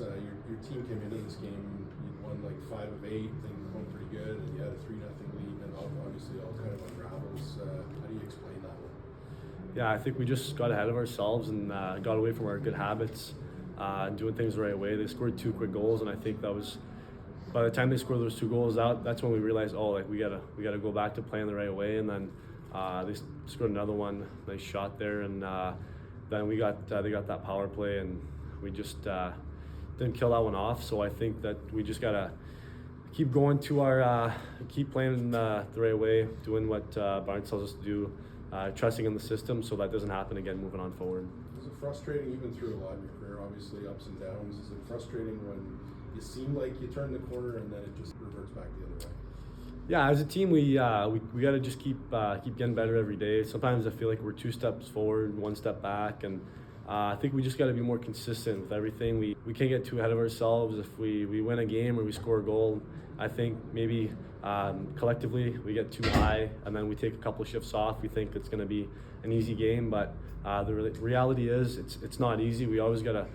Alex, your team came into this game, you won like 5 of 8, things were going pretty good, and you had a 3-0 lead, and obviously all kind of unravels. How do you explain that one? Yeah, I think we just got ahead of ourselves and got away from our good habits and doing things the right way. They scored 2 quick goals, and I think that was, by the time they scored those 2 goals out, that's when we realized, we gotta go back to playing the right way. And then they scored another one, nice shot there, and then they got that power play, and we just didn't kill that one off. So I think that we just gotta keep going to our keep playing the right way, doing what Barnes tells us to do. Trusting in the system so that doesn't happen again moving on forward. Is it frustrating? You've been through a lot in your career, obviously ups and downs. Is it frustrating when you seem like you turn the corner and then it just reverts back the other way? Yeah, as a team, we got to just keep getting better every day. Sometimes I feel like we're 2 steps forward, 1 step back, and I think we just got to be more consistent with everything. We can't get too ahead of ourselves. If we win a game or we score a goal, I think maybe collectively we get too high and then we take a couple of shifts off. We think it's going to be an easy game, but the reality is it's not easy. We always got to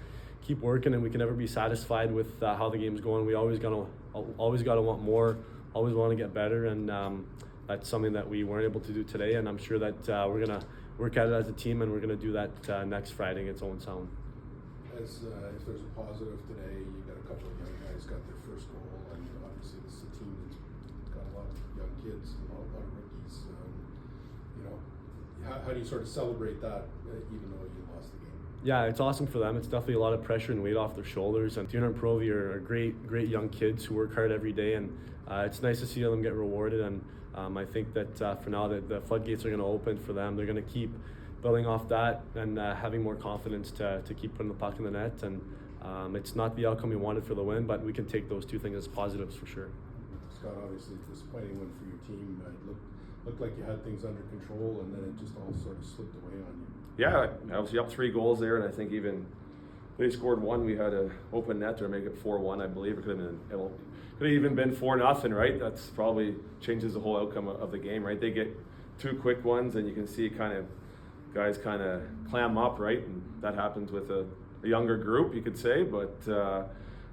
keep working, and we can never be satisfied with how the game's going. We always got to want more, always want to get better, and that's something that we weren't able to do today. And I'm sure that we're going to work at it as a team, and we're going to do that next Friday against Owen Sound. If there's a positive today, you got a couple of young guys got their first goal, and obviously this is a team that's got a lot of young kids, a lot of rookies. How do you sort of celebrate that, even though you lost the game? Yeah, it's awesome for them. It's definitely a lot of pressure and weight off their shoulders. And Fiona and Provi are great young kids who work hard every day, and it's nice to see them get rewarded. And I think that for now the floodgates are going to open for them. They're going to keep building off that and having more confidence to keep putting the puck in the net. And it's not the outcome we wanted for the win, but we can take those 2 things as positives for sure. Scott, obviously disappointing win for your team. It looked like you had things under control, and then it just all sort of slipped away on you. Yeah, obviously up 3 goals there, and I think even they scored 1. We had an open net to make it 4-1, I believe. It could have even been 4-0, right? That's probably changes the whole outcome of the game, right? They get 2 quick ones, and you can see guys kind of clam up, right? And that happens with a younger group, you could say, but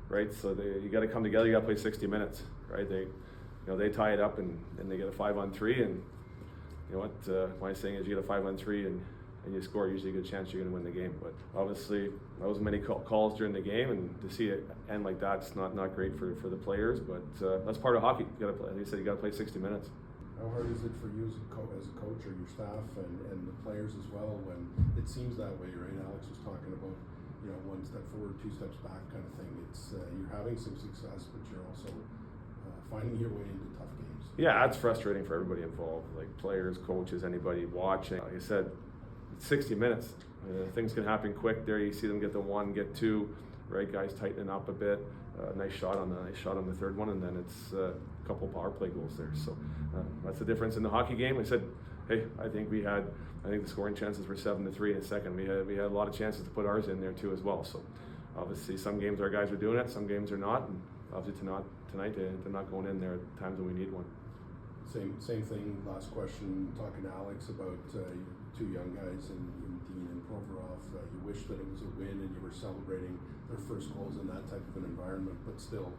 right. So you got to come together. You got to play 60 minutes, right? They tie it up, and they get a 5-on-3, and you know what my saying is, you get a 5-on-3 and you score, usually a good chance you're going to win the game. But obviously, that was many calls during the game, and to see it end like that's not great for the players. But that's part of hockey. You got to play. As you said, you got to play 60 minutes. How hard is it for you as a coach or your staff and the players as well when it seems that way, right? Alex was talking about 1 step forward, 2 steps back kind of thing. It's you're having some success, but you're also finding your way into tough games. Yeah, that's frustrating for everybody involved, like players, coaches, anybody watching. Like I said, it's 60 minutes. Things can happen quick there. You see them get the 1, get 2, right? Guys tightening up a bit. Nice shot on the 3rd one, and then it's a couple power play goals there. So that's the difference in the hockey game. I said, hey, I think the scoring chances were 7-3 in a second. We had a lot of chances to put ours in there too as well. So obviously some games our guys are doing it, some games are not, and obviously tonight they're not going in there at times when we need one. Same thing. Last question. Talking to Alex about your 2 young guys in Dean and Provorov. You wish that it was a win and you were celebrating their first goals in that type of an environment, but still,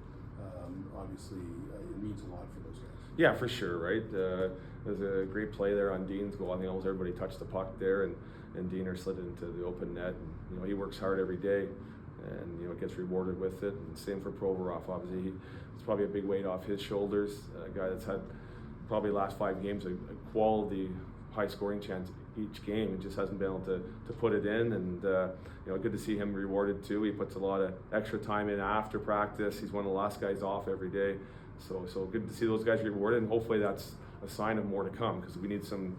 obviously, it means a lot for those guys. Yeah, for sure, right? There's a great play there on Dean's goal. I think almost everybody touched the puck there, and Diener slid it into the open net. And, he works hard every day, and gets rewarded with it. And same for Provorov. Obviously, it's probably a big weight off his shoulders. A guy that's had probably last 5 games a quality, high scoring chance each game, and just hasn't been able to put it in. And good to see him rewarded too. He puts a lot of extra time in after practice. He's one of the last guys off every day. So good to see those guys rewarded, and hopefully that's a sign of more to come, because we need some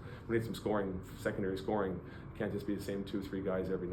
scoring, secondary scoring. It can't just be the same 2-3 guys every night.